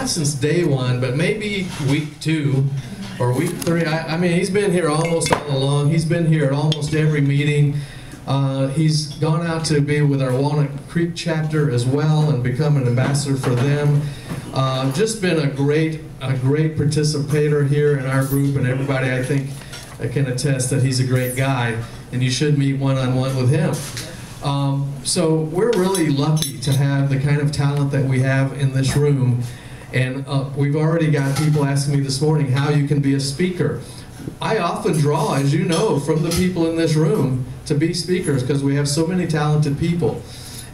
not since day one, but maybe week 2 or week 3. I mean, he's been here almost all along. He's been here at almost every meeting. He's gone out to be with our Walnut Creek chapter as well and become an ambassador for them. Just been a great participator here in our group, and everybody I think can attest that he's a great guy, and you should meet one-on-one with him. So we're really lucky to have the kind of talent that we have in this room, and we've already got people asking me this morning how you can be a speaker. I often draw, as you know, from the people in this room to be speakers because we have so many talented people.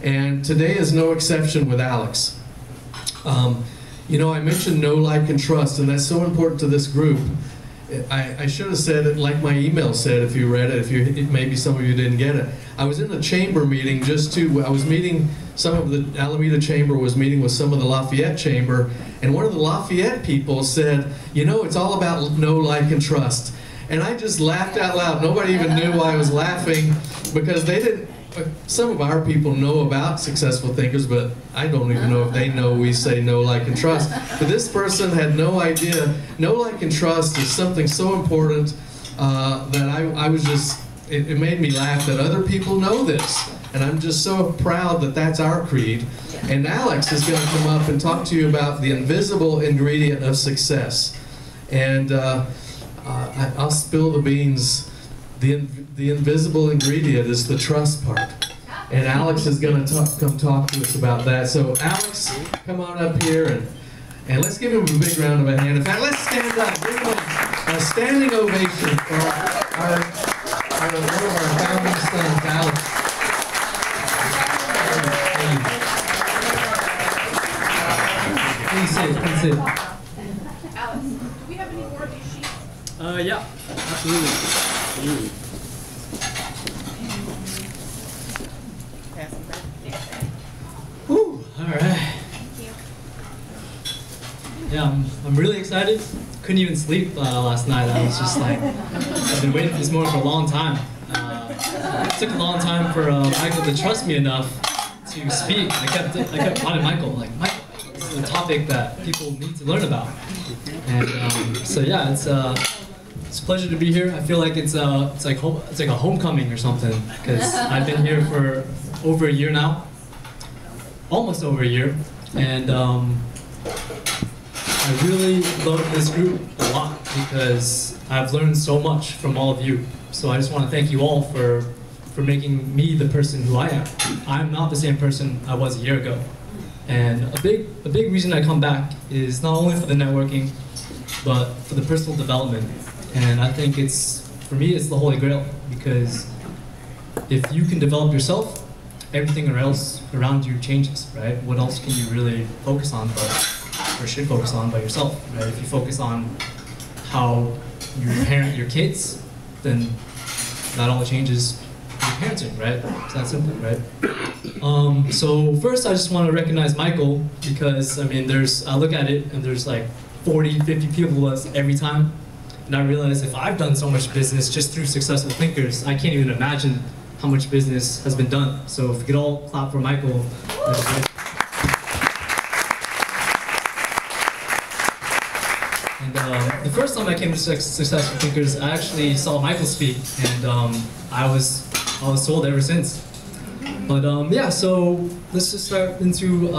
And today is no exception with Alex. You know, I mentioned know, like, and trust, and that's so important to this group. I should have said it like my email said if you read it, maybe some of you didn't get it. I was in the chamber meeting I was meeting, some of the Alameda chamber was meeting with some of the Lafayette chamber, and one of the Lafayette people said, you know, it's all about know, like, and trust. And I just laughed out loud. Nobody even knew why I was laughing because they didn't. Some of our people know about successful thinkers, but I don't even know if they know we say know, like, and trust. But this person had no idea. Know, like, and trust is something so important that I was just, it made me laugh that other people know this. And I'm just so proud that that's our creed. And Alex is going to come up and talk to you about the invisible ingredient of success. And I'll spill the beans. The invisible ingredient is the trust part. And Alex is going to come talk to us about that. So Alex, come on up here and let's give him a big round of a hand. In fact, let's stand up. Give him a standing ovation for one of our founding sons, Alex. Please sit. Alex, do we have any more of these sheets? Yeah, absolutely. Whew, all right. Thank you. Yeah, I'm really excited. Couldn't even sleep last night. I was just like, I've been waiting for this moment for a long time. It took a long time for Michael to trust me enough to speak. I kept wanting Michael, like, Michael, this is a topic that people need to learn about. And so yeah, it's a pleasure to be here. I feel like it's like a homecoming or something because I've been here for over a year now, almost over a year, and I really love this group a lot because I've learned so much from all of you. So I just want to thank you all for making me the person who I am. I'm not the same person I was a year ago, and a big reason I come back is not only for the networking, but for the personal development. And I think for me, it's the Holy Grail, because if you can develop yourself, everything else around you changes, right? What else can you really focus on or should focus on by yourself, right? If you focus on how you parent your kids, then that all changes your parenting, right? It's that simple, right? So first, I just want to recognize Michael, because I mean, I look at it and there's like 40, 50 people with us every time. And I realize if I've done so much business just through successful thinkers, I can't even imagine how much business has been done. So if we could all clap for Michael. And the first time I came to Successful Thinkers, I actually saw Michael speak, and I was sold ever since. But yeah, so let's just start into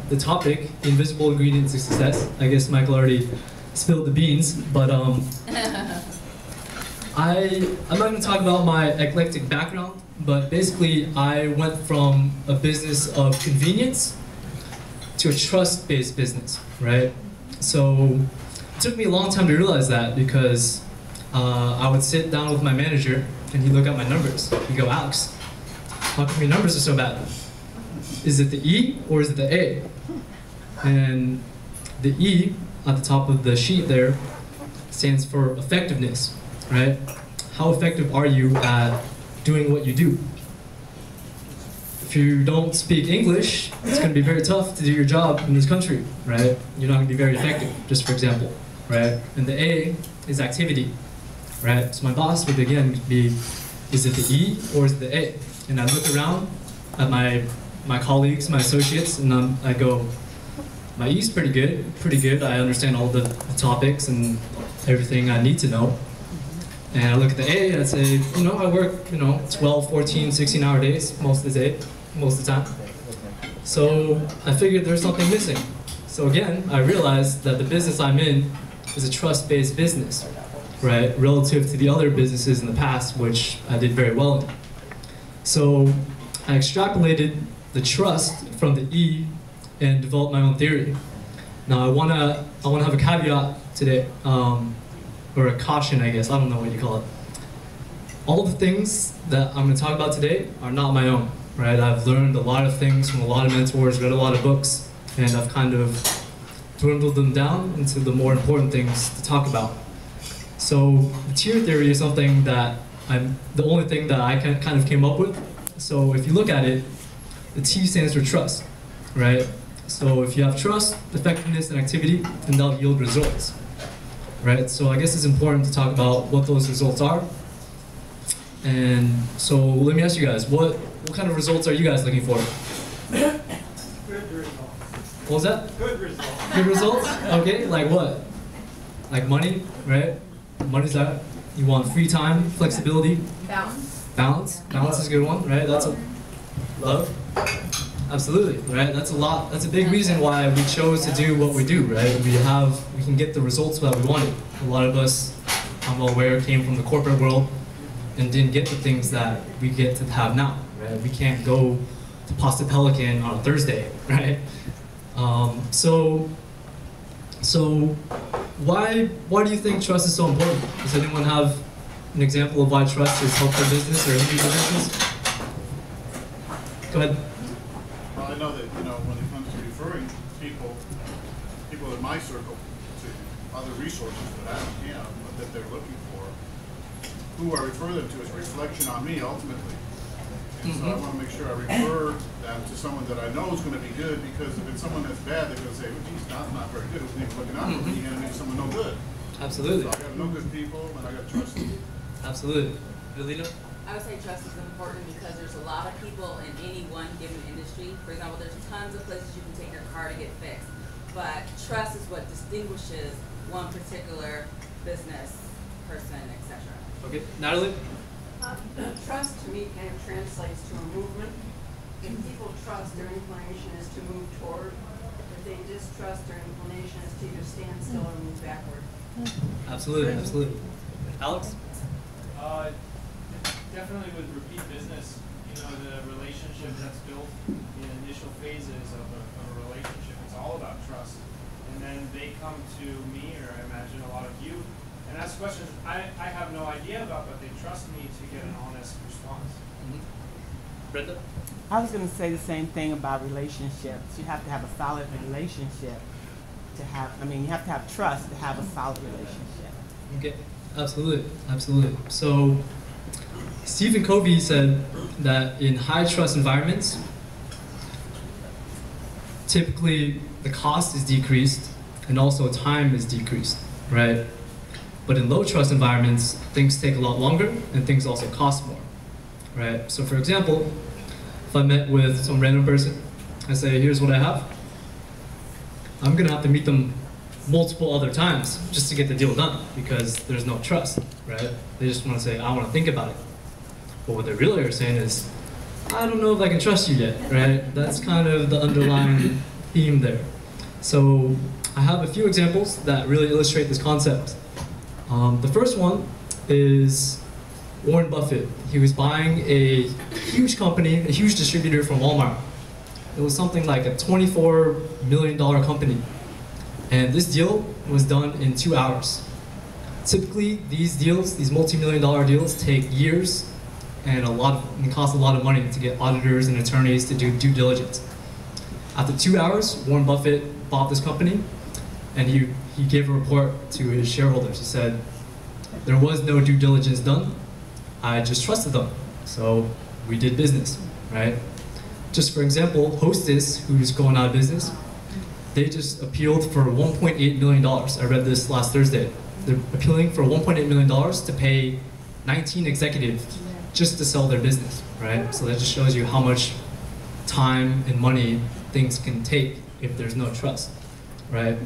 the topic, the invisible ingredients of success. I guess Michael already spilled the beans, but I'm not going to talk about my eclectic background, but basically I went from a business of convenience to a trust-based business, right? So it took me a long time to realize that, because I would sit down with my manager and he'd look at my numbers. He'd go, Alex, how come your numbers are so bad? Is it the E or is it the A? And the E at the top of the sheet there stands for effectiveness, right? How effective are you at doing what you do? If you don't speak English, it's going to be very tough to do your job in this country, right? You're not going to be very effective, just for example, right? And the A is activity, right? So my boss would again be, is it the E or is it the A? And I look around at my colleagues, my associates, and I go, My E's pretty good, pretty good. I understand all the topics and everything I need to know. And I look at the A and I say, you know, I work, 12, 14, 16-hour days most of the day, most of the time. So I figured there's something missing. So again, I realized that the business I'm in is a trust-based business, right? Relative to the other businesses in the past, which I did very well in. So I extrapolated the trust from the E and developed my own theory. Now I wanna have a caveat today, or a caution, I guess. I don't know what you call it. All the things that I'm gonna talk about today are not my own, right? I've learned a lot of things from a lot of mentors, read a lot of books, and I've kind of dwindled them down into the more important things to talk about. So the tier theory is something that the only thing that I kind of came up with. So if you look at it, the T stands for trust, right? So if you have trust, effectiveness, and activity, then that'll yield results, right? So I guess it's important to talk about what those results are. And so let me ask you guys, what kind of results are you guys looking for? Good results. What was that? Good results. Good results? Okay, like what? Like money, right? Money's that. You want free time, flexibility, Balance. balance. Balance is a good one, right? That's a love. Absolutely, right? That's a lot. That's a big reason why we chose to do what we do, right? We can get the results that we wanted. A lot of us, I'm well aware, came from the corporate world and didn't get the things that we get to have now, right? We can't go to Pasta Pelican on a Thursday, right? So why do you think trust is so important? Does anyone have an example of why trust has helped their business or any business? Go ahead. Well, I know that, when it comes to referring people in my circle to other resources that I don't have, but that they're looking for, who I refer them to is a reflection on me ultimately. And so I want to make sure I refer them to someone that I know is going to be good, because if it's someone that's bad, they're going to say, well, geez, not very good. Who's even looking out for me? You're going to make someone no good. Absolutely. So I got no good people, and I got trust. Absolutely. Yolita? I would say trust is important because there's a lot of people in any one given industry. For example, there's tons of places you can take your car to get fixed, but trust is what distinguishes one particular business, person, etc. Okay. Natalie? Trust to me kind of translates to a movement. If people trust, their inclination is to move toward. If they distrust, their inclination is to either stand still or move backward. Absolutely, absolutely. Alex? Definitely with repeat business, the relationship that's built in the initial phases of a relationship, it's all about trust. And then they come to me, or I imagine a lot of you, and ask questions I have no idea about, but they trust me to get an honest response. Brenda? I was going to say the same thing about relationships. You have to have a solid relationship to have, you have to have trust to have a solid relationship. Okay. Absolutely, absolutely. So Stephen Covey said that in high trust environments, typically the cost is decreased and also time is decreased, right? But in low trust environments, things take a lot longer and things also cost more, right? So for example, if I met with some random person, I say, here's what I have. I'm gonna have to meet them multiple other times just to get the deal done because there's no trust, right? They just wanna say, I wanna think about it. But what they really are saying is, I don't know if I can trust you yet, right? That's kind of the underlying theme there. So I have a few examples that really illustrate this concept. The first one is Warren Buffett. He was buying a huge company, a huge distributor from Walmart. It was something like a $24 million company. And this deal was done in 2 hours. Typically, these deals, these multi-million-dollar deals, take years and cost a lot of money to get auditors and attorneys to do due diligence. After 2 hours, Warren Buffett bought this company, and he gave a report to his shareholders. He said, there was no due diligence done. I just trusted them. So we did business, right? Just for example, Hostess, who's going out of business, they just appealed for $1.8 million. I read this last Thursday. They're appealing for $1.8 million to pay 19 executives just to sell their business, right? So that just shows you how much time and money things can take if there's no trust. right?